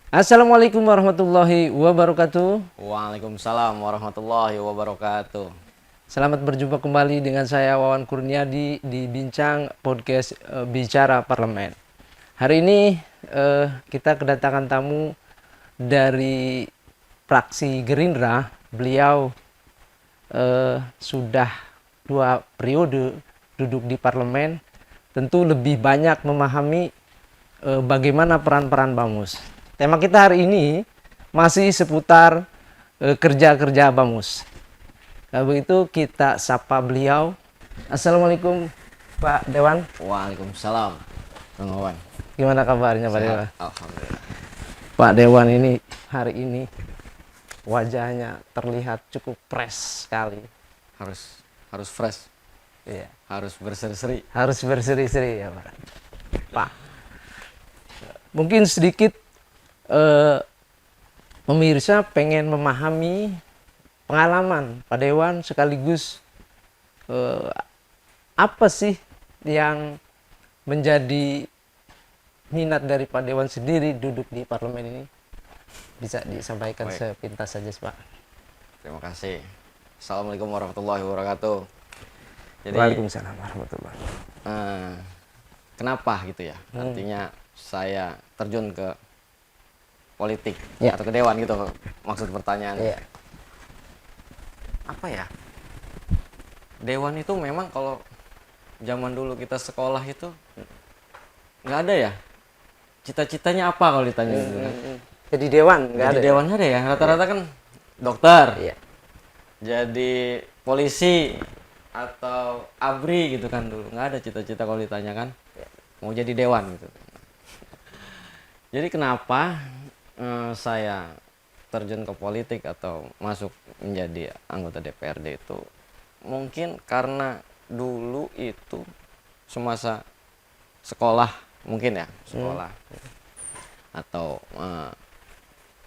Assalamualaikum warahmatullahi wabarakatuh. Waalaikumsalam warahmatullahi wabarakatuh. Selamat berjumpa kembali dengan saya Wawan Kurniadi di Bincang Podcast Bicara Parlemen. Hari ini kita kedatangan tamu dari fraksi Gerindra. Beliau sudah 2 periode duduk di parlemen, tentu lebih banyak memahami bagaimana peran-peran BAMUS. Tema kita hari ini masih seputar kerja-kerja BAMUS. Kalau begitu kita sapa beliau. Assalamualaikum Pak Dewan. Waalaikumsalam, Bang Wawan. Gimana kabarnya Pak Dewan? Sehat, alhamdulillah. Pak Dewan ini hari ini wajahnya terlihat cukup fresh sekali. Harus fresh, Iya, harus berseri-seri. harus berseri-seri ya Pak. Pak, mungkin sedikit pemirsa pengen memahami pengalaman Pak Dewan sekaligus apa sih yang menjadi minat dari Pak Dewan sendiri duduk di parlemen ini, bisa disampaikan Baik. sepintas saja Pak. Terima kasih. Assalamualaikum warahmatullahi wabarakatuh. Jadi, Waalaikumsalam warahmatullahi wabarakatuh. kenapa gitu ya? Artinya saya terjun ke politik Ya. atau ke dewan gitu maksud pertanyaan. Iya. Apa ya? Dewan itu memang kalau zaman dulu kita sekolah itu nggak ada ya. Cita-citanya apa kalau ditanya gitu kan? Jadi dewan nggak Jadi ada. dewan ada ya, rata-rata kan dokter, Iya. jadi polisi atau abri gitu kan dulu. Nggak ada cita-cita kalau ditanya kan mau jadi dewan gitu. Jadi kenapa saya terjun ke politik atau masuk menjadi anggota DPRD itu mungkin karena dulu itu semasa sekolah mungkin ya sekolah atau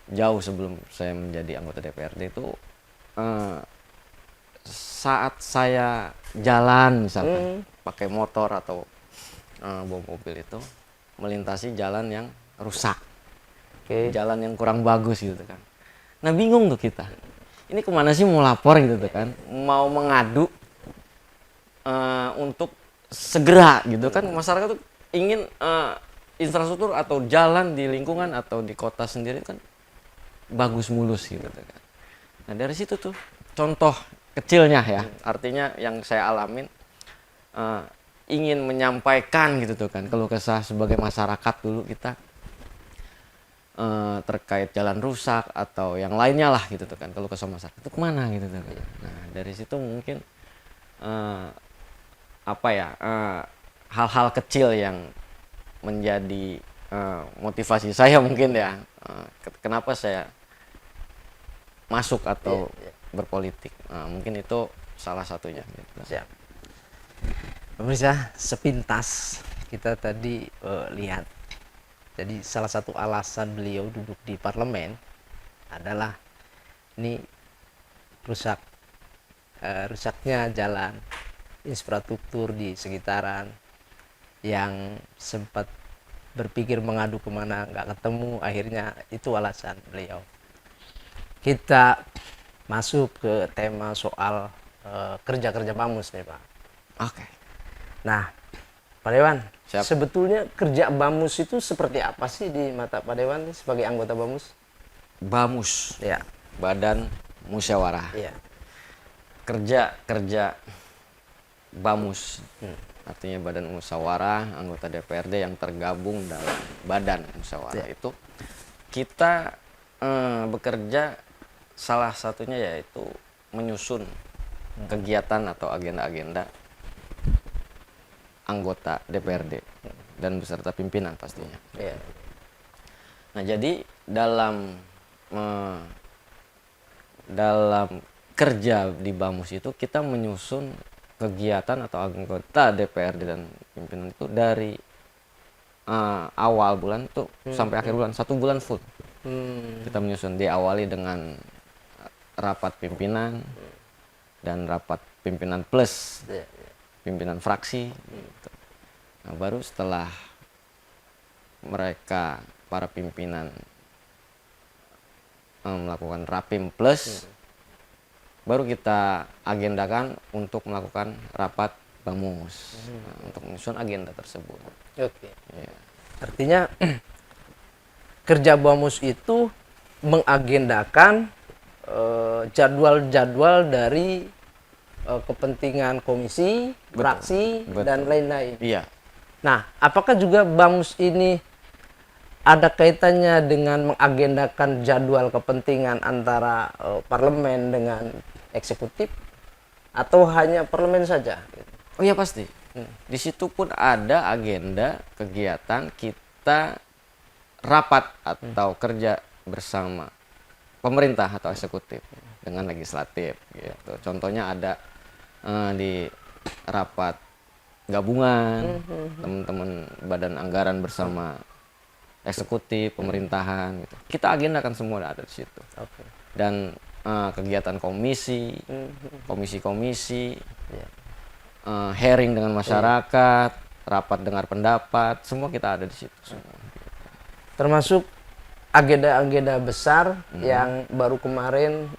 jauh sebelum saya menjadi anggota DPRD itu saat saya jalan misalkan pakai motor atau bawa mobil itu melintasi jalan yang rusak, Oke. jalan yang kurang bagus gitu kan. Nah bingung tuh kita, ini kemana sih mau lapor gitu tuh kan, mau mengadu untuk segera gitu kan, masyarakat tuh ingin infrastruktur atau jalan di lingkungan atau di kota sendiri kan bagus mulus gitu tuh kan. Nah dari situ tuh contoh kecilnya ya, artinya yang saya alamin ingin menyampaikan gitu tuh kan keluh kesah sebagai masyarakat dulu kita terkait jalan rusak atau yang lainnya lah gitu tuh kan keluh kesah masyarakat itu kemana gitu tuh kan. Nah dari situ mungkin apa ya hal-hal kecil yang menjadi motivasi saya mungkin ya kenapa saya masuk atau berpolitik. Nah, mungkin itu salah satunya gitu. Siap. Pemirsa, sepintas kita tadi lihat. Jadi salah satu alasan beliau duduk di parlemen adalah ini rusaknya jalan, infrastruktur di sekitaran, yang sempat berpikir mengadu kemana nggak ketemu, akhirnya itu alasan beliau. Kita masuk ke tema soal kerja-kerja BAMUS nih Pak. Oke. Nah, Pak Dewan, Siap. sebetulnya kerja BAMUS itu seperti apa sih di mata Pak Dewan sebagai anggota BAMUS? BAMUS, Ya, Badan Musyawarah. iya. Kerja BAMUS artinya Badan Musyawarah anggota DPRD yang tergabung dalam Badan Musyawarah itu kita bekerja salah satunya yaitu menyusun kegiatan atau agenda-agenda anggota DPRD dan beserta pimpinan pastinya. Iya. Nah jadi dalam kerja di BAMUS itu kita menyusun kegiatan atau anggota DPRD dan pimpinan itu dari awal bulan tuh sampai akhir bulan 1 bulan full. Kita menyusun, diawali dengan rapat pimpinan dan rapat pimpinan plus pimpinan fraksi. Nah, baru setelah mereka para pimpinan melakukan Rapim Plus, baru kita agendakan untuk melakukan rapat Bamus untuk menyusun agenda tersebut. Oke. Ya. Artinya kerja Bamus itu mengagendakan jadwal-jadwal dari kepentingan komisi, fraksi, betul. dan lain-lain. Iya. Nah, apakah juga Bamus ini ada kaitannya dengan mengagendakan jadwal kepentingan antara parlemen dengan eksekutif, atau hanya parlemen saja? Oh iya pasti. Di situ pun ada agenda kegiatan kita rapat atau kerja bersama pemerintah atau eksekutif dengan legislatif gitu. Contohnya ada di rapat gabungan teman-teman badan anggaran bersama eksekutif pemerintahan gitu. Kita agendakan semua ada di situ. Oke. Dan kegiatan komisi, komisi-komisi, hearing dengan masyarakat, rapat dengar pendapat, semua kita ada di situ semua. Termasuk agenda-agenda besar yang baru kemarin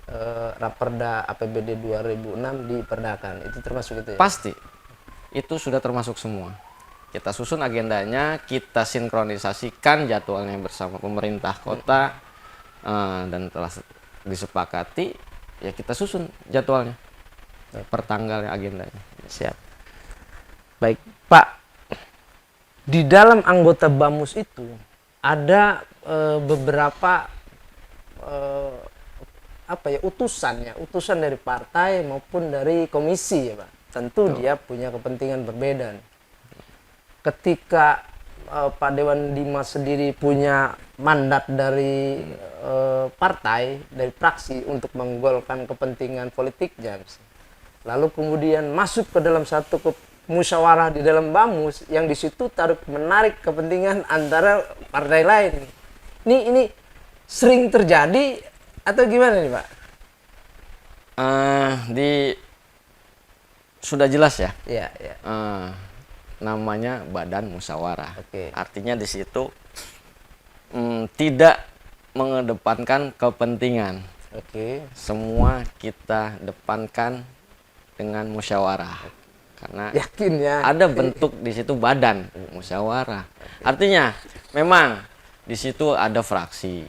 Raperda APBD 2006 diperdakan, itu termasuk itu ya? Pasti itu sudah termasuk semua. Kita susun agendanya, kita sinkronisasikan jadwalnya bersama pemerintah kota, dan telah disepakati ya kita susun jadwalnya per tanggalnya, agendanya. Siap. Baik, Pak. Di dalam anggota Bamus itu ada beberapa utusan dari partai maupun dari komisi ya, Pak. Tentu dia punya kepentingan berbeda. Ketika Pak Dewan Dimas sendiri punya mandat dari partai, dari fraksi untuk menggolkan kepentingan politiknya, lalu kemudian masuk ke dalam satu musyawarah di dalam Bamus yang di situ tarik menarik kepentingan antara partai lain. Ini sering terjadi atau gimana nih, Pak? Sudah jelas ya. Iya, iya. Namanya badan musyawarah. Oke. Artinya di situ tidak mengedepankan kepentingan. Oke. Semua kita depankan dengan musyawarah. Karena Yakin ya? ada bentuk di situ badan musyawarah. Artinya memang di situ ada fraksi,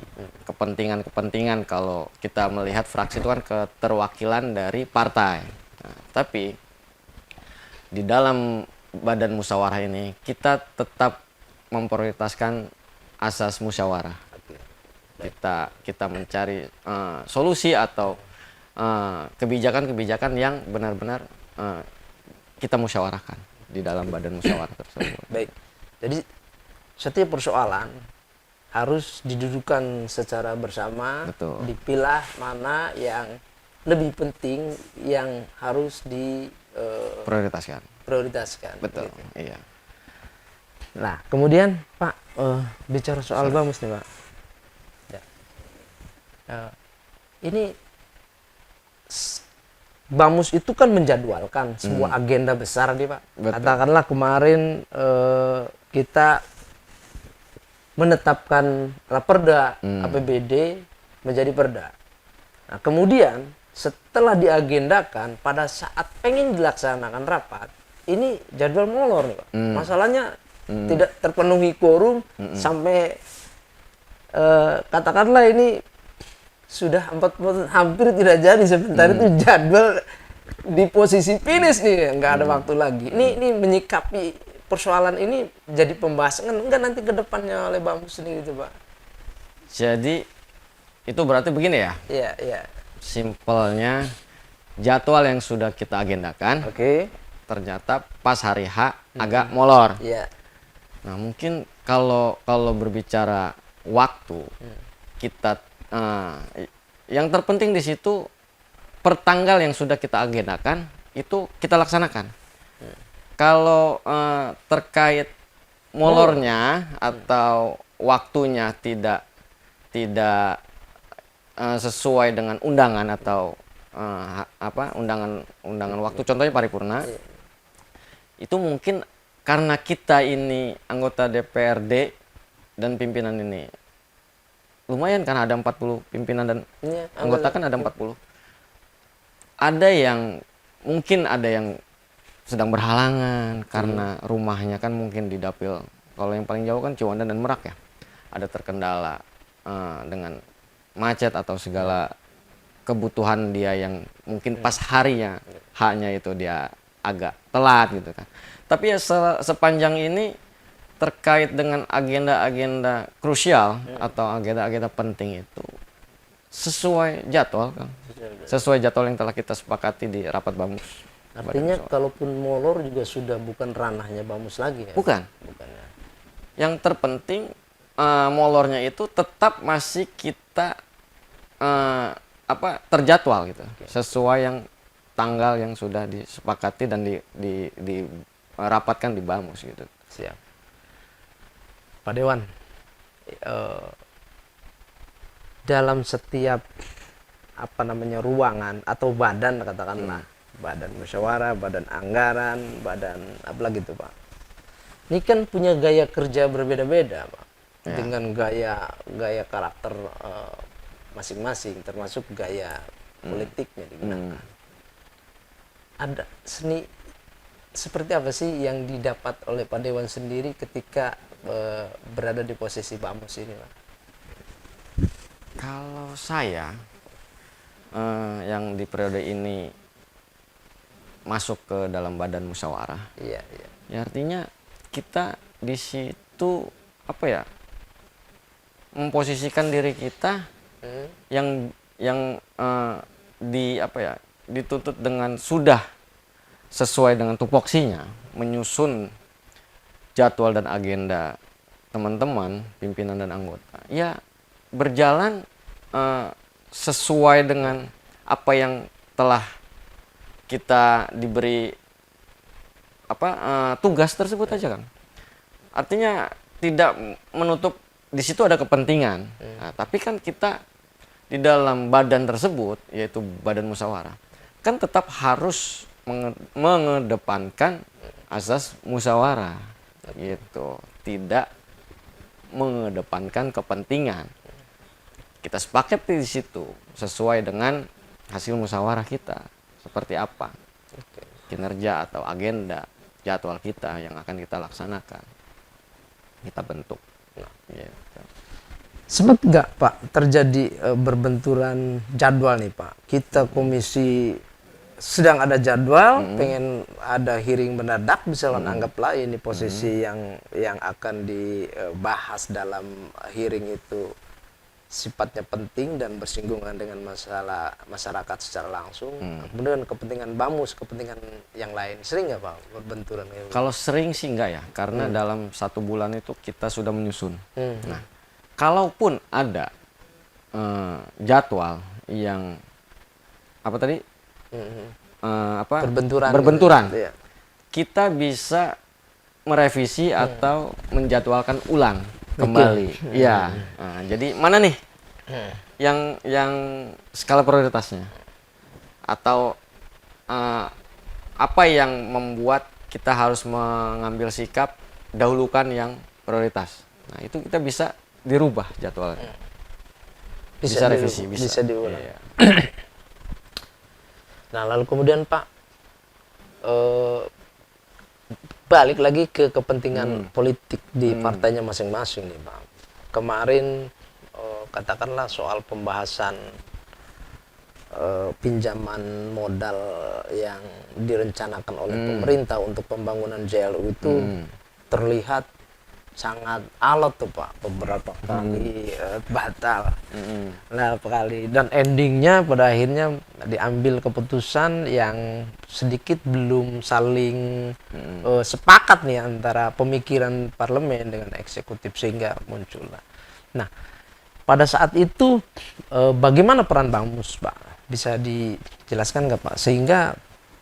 kepentingan-kepentingan. Kalau kita melihat fraksi itu kan keterwakilan dari partai. Nah, tapi di dalam badan musyawarah ini kita tetap memprioritaskan asas musyawarah. Kita mencari solusi atau kebijakan-kebijakan yang benar-benar kita musyawarahkan di dalam badan musyawarah tersebut. Baik. Jadi setiap persoalan harus didudukan secara bersama, Betul. dipilah mana yang lebih penting yang harus Prioritaskan. prioritaskan. Betul. Gitu. Iya. Nah, kemudian Pak bicara soal Bamus nih, Pak. Ya. Ini Bamus itu kan menjadwalkan sebuah agenda besar nih, Pak. Betul. Katakanlah kemarin kita menetapkan Raperda APBD menjadi perda. Nah, kemudian setelah diagendakan pada saat pengen dilaksanakan rapat, ini jadwal molor nih, Pak. Masalahnya tidak terpenuhi quorum sampai katakanlah ini sudah 40 hampir tidak jadi, sebentar itu jadwal di posisi finish nih, nggak ada waktu lagi. Ini menyikapi persoalan ini jadi pembahasan enggak nanti ke depannya oleh Bamus sendiri itu, Pak? Jadi itu berarti begini ya. Iya, iya. Simpelnya jadwal yang sudah kita agendakan, Oke. ternyata pas hari H agak molor. Iya. Nah, mungkin kalau berbicara waktu, kita yang terpenting di situ per tanggal yang sudah kita agendakan itu kita laksanakan. Kalau terkait molornya atau waktunya tidak sesuai dengan undangan atau undangan waktu, contohnya paripurna, itu mungkin karena kita ini anggota DPRD dan pimpinan ini lumayan kan, ada 40 pimpinan dan Iya, anggota kan ada 40. Ada yang mungkin ada yang sedang berhalangan karena rumahnya kan mungkin di Dapil. Kalau yang paling jauh kan Ciwandan dan Merak ya. Ada terkendala dengan macet atau segala kebutuhan dia yang mungkin pas harinya haknya itu dia agak telat gitu kan. Tapi ya sepanjang ini terkait dengan agenda-agenda krusial atau agenda-agenda penting itu sesuai jadwal kan. Sesuai jadwal yang telah kita sepakati di rapat Bamus. Artinya kalaupun molor juga sudah bukan ranahnya Bamus lagi ya? Bukan. Bukan ya. Yang terpenting molornya itu tetap masih kita terjadwal gitu. Sesuai yang tanggal yang sudah disepakati dan dirapatkan di Bamus gitu. Siap. Pak Dewan, dalam setiap ruangan atau badan katakanlah, badan musyawarah, badan anggaran, badan apalagi itu Pak. Ini kan punya gaya kerja berbeda-beda Pak, dengan gaya karakter masing-masing, termasuk gaya politiknya digunakan. Ada seni seperti apa sih yang didapat oleh Pak Dewan sendiri ketika berada di posisi Bamus ini Pak? Kalau saya yang di periode ini masuk ke dalam badan musyawarah, Iya, iya. ya artinya kita di situ memposisikan diri kita yang dituntut dengan sudah sesuai dengan tupoksinya menyusun jadwal dan agenda teman-teman pimpinan dan anggota ya berjalan sesuai dengan apa yang telah kita diberi tugas tersebut aja kan. Artinya tidak menutup di situ ada kepentingan. Nah, tapi kan kita di dalam badan tersebut yaitu badan musyawarah kan tetap harus mengedepankan asas musyawarah gitu. Tidak mengedepankan kepentingan. Kita sepakat di situ sesuai dengan hasil musyawarah kita seperti apa kinerja atau agenda jadwal kita yang akan kita laksanakan kita bentuk. Gitu. Sempat nggak Pak terjadi berbenturan jadwal nih Pak? Kita komisi sedang ada jadwal, pengen ada hearing mendadak, misalnya anggaplah ini posisi yang akan dibahas dalam hearing itu sifatnya penting dan bersinggungan dengan masalah masyarakat secara langsung. Kemudian kepentingan Bamus, kepentingan yang lain, sering nggak Pak berbenturan? Kalau sering sih enggak ya, karena dalam 1 bulan itu kita sudah menyusun. Nah, kalaupun ada jadwal yang berbenturan, gitu, ya. Kita bisa merevisi atau menjadwalkan ulang kembali. Iya. Nah, jadi mana nih yang skala prioritasnya atau apa yang membuat kita harus mengambil sikap dahulukan yang prioritas. Nah, itu kita bisa dirubah jadwalnya. Bisa revisi, bisa diulang. Iya. Nah, lalu kemudian Pak balik lagi ke kepentingan politik di partainya masing-masing nih Pak. Kemarin katakanlah soal pembahasan pinjaman modal yang direncanakan oleh pemerintah untuk pembangunan JLU itu terlihat sangat alot tuh Pak, beberapa kali batal. Nah, kali dan endingnya pada akhirnya diambil keputusan yang sedikit belum saling sepakat nih antara pemikiran parlemen dengan eksekutif sehingga muncullah. Nah, pada saat itu bagaimana peran Bamus Pak? Bisa dijelaskan nggak Pak? Sehingga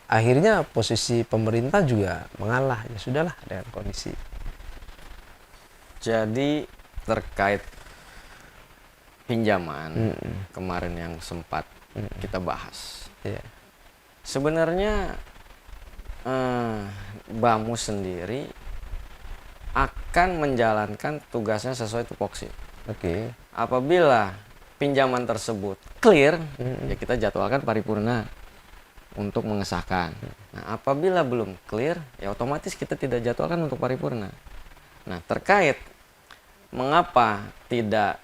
akhirnya posisi pemerintah juga mengalah, ya sudahlah dengan kondisi. Jadi terkait pinjaman kemarin yang sempat kita bahas, sebenarnya Bamus sendiri akan menjalankan tugasnya sesuai tupoksi. apabila pinjaman tersebut clear, ya kita jadwalkan paripurna untuk mengesahkan. Nah, apabila belum clear, ya otomatis kita tidak jadwalkan untuk paripurna. Nah, terkait mengapa tidak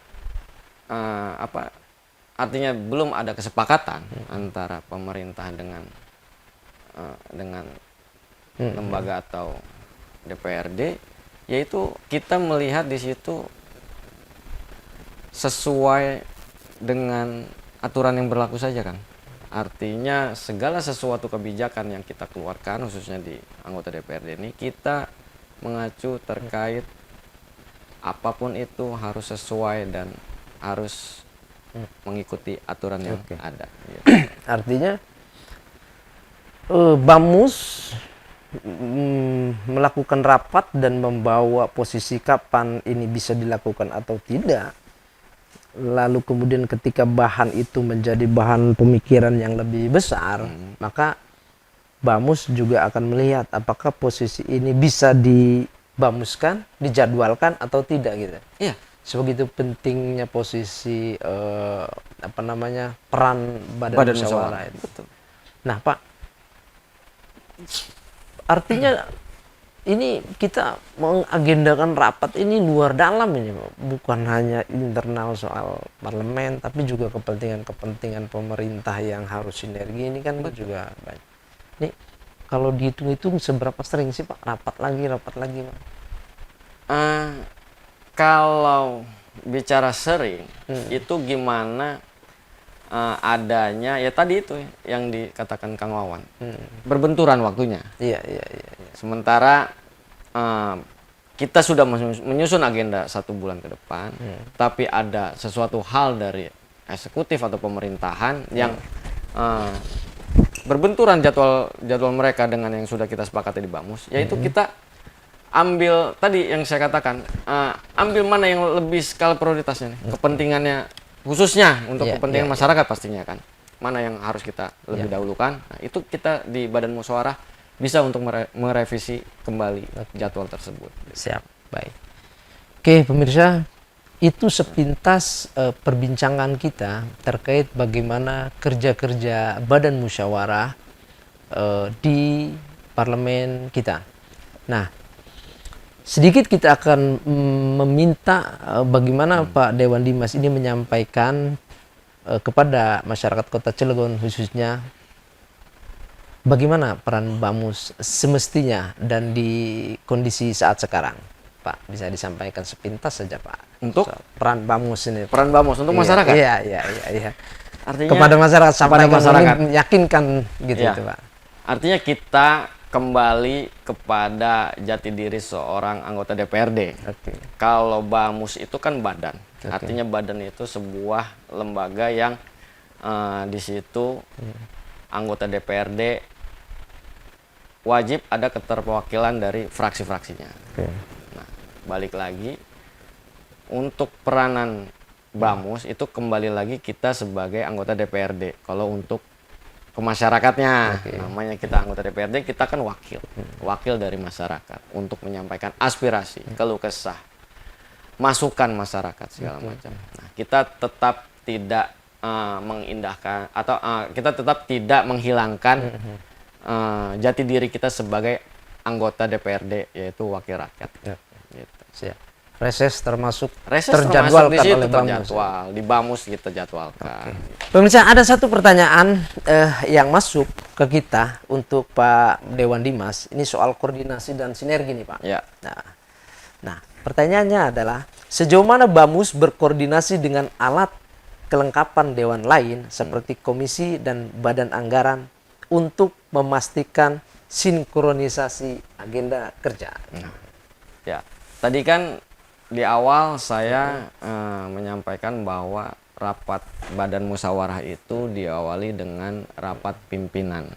artinya belum ada kesepakatan antara pemerintah dengan lembaga atau DPRD, yaitu kita melihat di situ sesuai dengan aturan yang berlaku saja kan. Artinya segala sesuatu kebijakan yang kita keluarkan khususnya di anggota DPRD ini, kita mengacu terkait apapun itu harus sesuai dan harus mengikuti aturan yang ada. Gitu. Artinya Bamus melakukan rapat dan membawa posisi kapan ini bisa dilakukan atau tidak. Lalu kemudian ketika bahan itu menjadi bahan pemikiran yang lebih besar, maka Bamus juga akan melihat apakah posisi ini bisa dibamuskan, dijadwalkan atau tidak gitu. Iya. Sebegitu pentingnya posisi peran badan musyawarah itu. Betul. Nah, Pak, artinya ini kita mengagendakan rapat ini luar dalam ini, Pak. Bukan hanya internal soal parlemen, tapi juga kepentingan-kepentingan pemerintah yang harus sinergi ini kan juga banyak. Ini kalau dihitung-hitung seberapa sering sih, Pak, rapat lagi, Pak? Kalau bicara sering, itu gimana adanya ya tadi itu yang dikatakan Kang Wawan, berbenturan waktunya. Iya. Sementara kita sudah menyusun agenda 1 bulan ke depan, tapi ada sesuatu hal dari eksekutif atau pemerintahan yang berbenturan jadwal mereka dengan yang sudah kita sepakati di Bamus, yaitu kita ambil tadi yang saya katakan, ambil mana yang lebih skala prioritasnya nih, kepentingannya khususnya untuk kepentingan masyarakat pastinya kan, mana yang harus kita lebih dahulukan. Nah, itu kita di Badan Musyawarah bisa untuk merevisi kembali jadwal tersebut. Siap, baik. Oke, pemirsa, itu sepintas perbincangan kita terkait bagaimana kerja-kerja Badan Musyawarah di parlemen kita. Nah, sedikit kita akan meminta bagaimana Pak Dewan Dimas ini menyampaikan kepada masyarakat Kota Cilegon khususnya bagaimana peran Bamus semestinya dan di kondisi saat sekarang. Pak, bisa disampaikan sepintas saja, Pak. Untuk peran Bamus ini. Peran Bamus untuk masyarakat. Iya. Artinya Kepada masyarakat, kepada masyarakat meyakinkan gitu itu, Pak. Artinya kita kembali kepada jati diri seorang anggota DPRD. Kalau Bamus itu kan badan. Artinya badan itu sebuah lembaga yang di situ anggota DPRD wajib ada keterwakilan dari fraksi-fraksinya. Nah, balik lagi untuk peranan Bamus itu kembali lagi kita sebagai anggota DPRD. Kalau untuk ke masyarakatnya, namanya kita anggota DPRD, kita kan wakil dari masyarakat untuk menyampaikan aspirasi, keluh kesah, masukan masyarakat segala macam. Nah, kita tetap tidak mengindahkan atau kita tetap tidak menghilangkan jati diri kita sebagai anggota DPRD, yaitu wakil rakyat. Gitu. Siap. Reses termasuk terjadwalkan di situ, oleh Bamus. di Bamus kita jadwalkan. Pemirsa, ada satu pertanyaan yang masuk ke kita untuk Pak Dewan Dimas. Ini soal koordinasi dan sinergi nih, Pak. Ya. Nah, pertanyaannya adalah sejauh mana Bamus berkoordinasi dengan alat kelengkapan dewan lain seperti komisi dan badan anggaran untuk memastikan sinkronisasi agenda kerja. Ya, tadi kan di awal saya menyampaikan bahwa rapat Badan Musyawarah itu diawali dengan rapat pimpinan.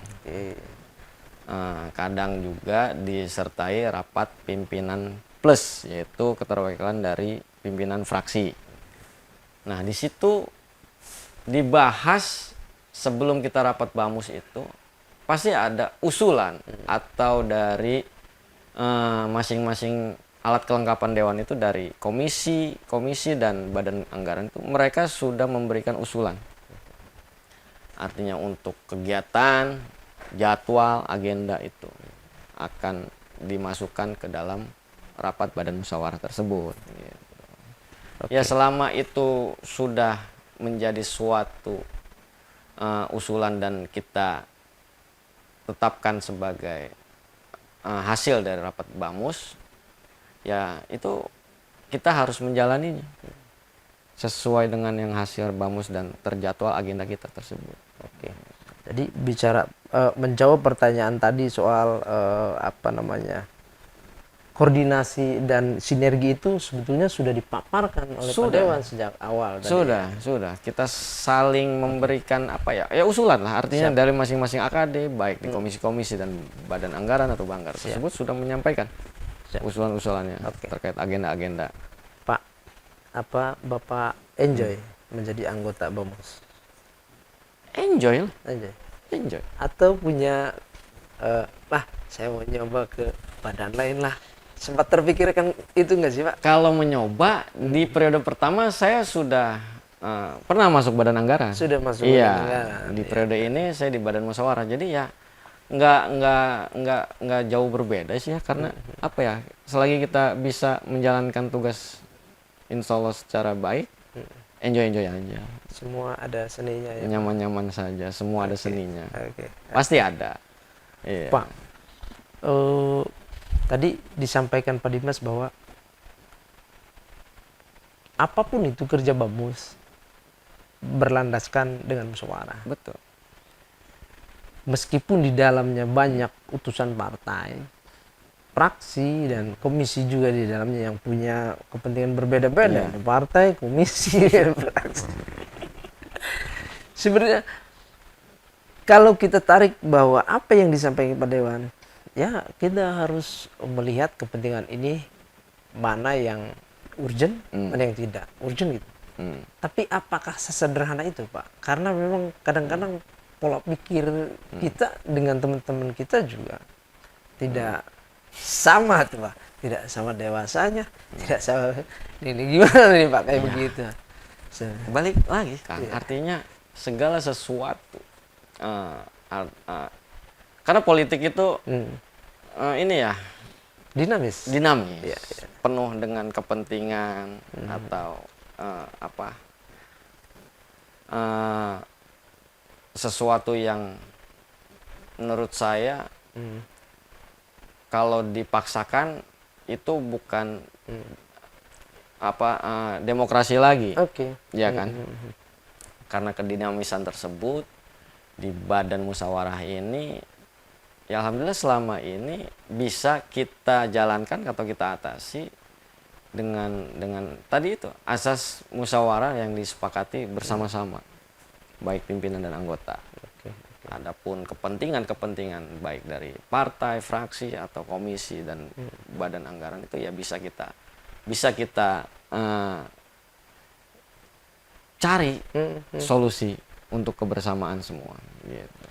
Kadang juga disertai rapat pimpinan plus, yaitu keterwakilan dari pimpinan fraksi. Nah, di situ dibahas sebelum kita rapat Bamus itu pasti ada usulan atau dari masing-masing alat kelengkapan dewan itu dari komisi dan badan anggaran itu mereka sudah memberikan usulan. Artinya untuk kegiatan, jadwal, agenda itu akan dimasukkan ke dalam rapat badan musyawarah tersebut. Gitu. Ya selama itu sudah menjadi suatu usulan dan kita tetapkan sebagai hasil dari rapat Bamus, ya itu kita harus menjalaninya sesuai dengan yang hasil Bamus dan terjadwal agenda kita tersebut. Oke. Jadi bicara menjawab pertanyaan tadi soal koordinasi dan sinergi itu sebetulnya sudah dipaparkan oleh Pak Dewan sejak awal tadi. Sudah. Kita saling memberikan usulan lah. Artinya dari masing-masing AKD, baik di komisi-komisi dan badan anggaran atau banggar tersebut sudah menyampaikan usulan-usulannya terkait agenda-agenda. Pak, Bapak enjoy menjadi anggota Bamus? Enjoy. Atau punya saya mau nyoba ke badan lain lah. Sempat terpikirkan itu nggak sih Pak? Kalau menyoba di periode pertama saya sudah pernah masuk badan anggaran. Sudah masuk badan anggaran. Di periode ini saya di badan musyawarah. Jadi ya nggak jauh berbeda sih ya, karena selagi kita bisa menjalankan tugas insya Allah secara baik, enjoy aja. Semua ada seninya ya. Nyaman saja, semua ada seninya. Pasti ada. Iya. Pak, tadi disampaikan Pak Dimas bahwa apapun itu kerja Bamus berlandaskan dengan musyawarah. Betul. Meskipun di dalamnya banyak utusan partai, fraksi dan komisi juga di dalamnya yang punya kepentingan berbeda-beda, partai, komisi, fraksi. Sebenarnya kalau kita tarik bahwa apa yang disampaikan Pak Dewan, ya kita harus melihat kepentingan ini mana yang urgent, mana yang tidak urgent gitu. Tapi apakah sesederhana itu Pak? Karena memang kadang-kadang pola pikir kita dengan teman-teman kita juga tidak sama tuh Pak, tidak sama dewasanya, tidak sama ini gimana nih Pak kayak begitu. Balik lagi kan, artinya segala sesuatu karena politik itu ini ya dinamis, penuh dengan kepentingan atau sesuatu yang menurut saya kalau dipaksakan itu bukan demokrasi lagi, ya kan? Karena kedinamisan tersebut di badan musyawarah ini, ya alhamdulillah selama ini bisa kita jalankan atau kita atasi dengan tadi itu asas musyawarah yang disepakati bersama-sama, baik pimpinan dan anggota. Adapun kepentingan baik dari partai, fraksi atau komisi dan badan anggaran itu ya bisa kita cari solusi untuk kebersamaan semua. Gitu.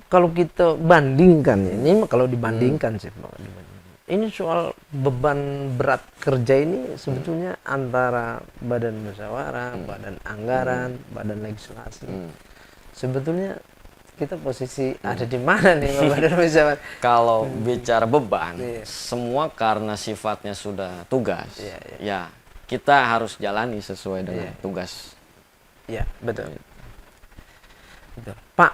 Kalau kita bandingkan ini, kalau dibandingkan sih Pak, ini soal beban berat kerja ini sebetulnya antara badan musyawarah, badan anggaran, badan legislasi. Sebetulnya kita posisi ada di mana nih Pak badan musyawarah? Kalau bicara beban, semua karena sifatnya sudah tugas. Ya kita harus jalani sesuai dengan tugas. Iya, betul. Pak,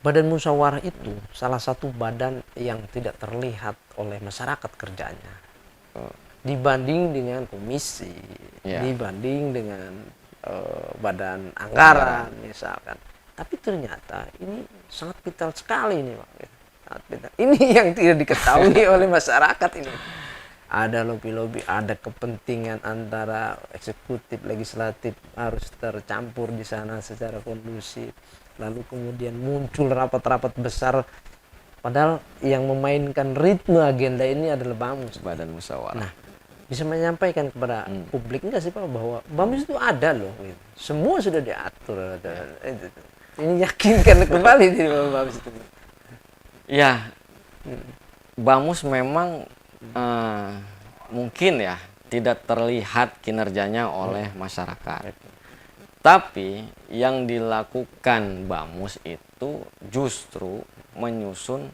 badan musyawarah itu salah satu badan yang tidak terlihat oleh masyarakat kerjanya. Dibanding dengan komisi, dibanding dengan badan anggaran misalkan. Tapi ternyata ini sangat vital sekali nih Pak. Sangat vital. Ini yang tidak diketahui oleh masyarakat ini. Ada lobby-lobby, ada kepentingan antara eksekutif, legislatif harus tercampur di sana secara kondusif. Lalu kemudian muncul rapat-rapat besar, padahal yang memainkan ritme agenda ini adalah Bamus, badan musyawarah. Nah, bisa menyampaikan kepada publik enggak sih Pak bahwa Bamus itu ada loh, gitu. Semua sudah diatur. Ini yakinkan kembali di Bamus itu. Ya, Bamus memang mungkin ya tidak terlihat kinerjanya oleh masyarakat. Tapi yang dilakukan Bamus itu justru menyusun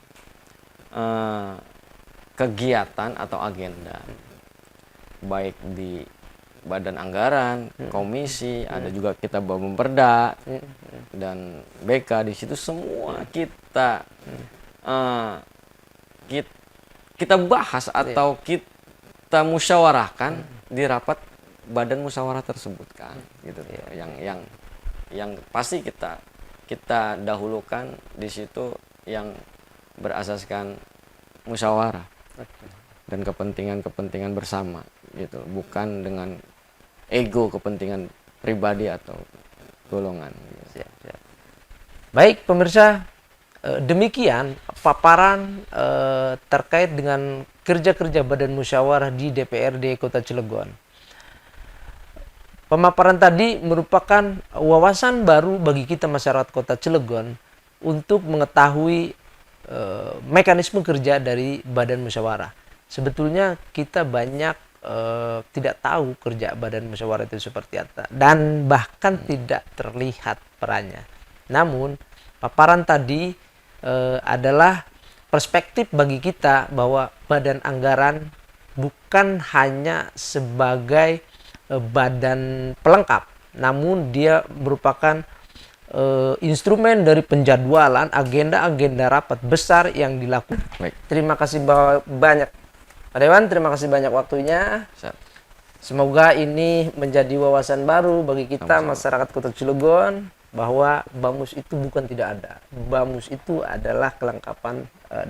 kegiatan atau agenda, baik di badan anggaran, komisi, ada juga kita Bapemperda dan BK. Di situ semua kita kita bahas atau kita musyawarahkan di rapat badan musyawarah tersebut kan, gitu. Yang pasti kita dahulukan di situ yang berasaskan musyawarah dan kepentingan bersama, gitu, bukan dengan ego, kepentingan pribadi atau golongan. Gitu. Baik pemirsa, demikian paparan terkait dengan kerja-kerja Badan Musyawarah di DPRD Kota Cilegon. Pemaparan tadi merupakan wawasan baru bagi kita masyarakat Kota Cilegon untuk mengetahui mekanisme kerja dari Badan Musyawarah. Sebetulnya kita banyak tidak tahu kerja Badan Musyawarah itu seperti apa dan bahkan tidak terlihat perannya. Namun paparan tadi adalah perspektif bagi kita bahwa badan anggaran bukan hanya sebagai badan pelengkap, namun dia merupakan instrumen dari penjadwalan agenda-agenda rapat besar yang dilakukan. Baik. Terima kasih banyak Pak Dewan, terima kasih banyak waktunya. Siap. Semoga ini menjadi wawasan baru bagi kita masyarakat Kota Cilegon bahwa Bamus itu bukan tidak ada. Bamus itu adalah kelengkapan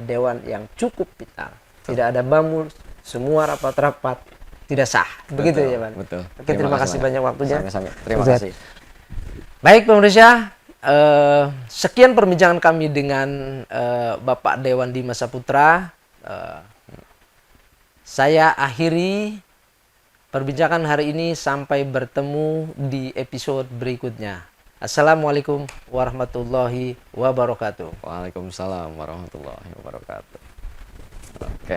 dewan yang cukup vital. Tidak ada Bamus, semua rapat-rapat tidak sah. Begitu ya, Pak. Betul. Oke, terima kasih banyak waktunya. Sampai. Terima Ustaz. kasih. Baik pemirsa, sekian perbincangan kami dengan Bapak Dewan Dimas Saputra. Saya akhiri perbincangan hari ini, sampai bertemu di episode berikutnya. Assalamualaikum warahmatullahi wabarakatuh. Waalaikumsalam warahmatullahi wabarakatuh. Oke.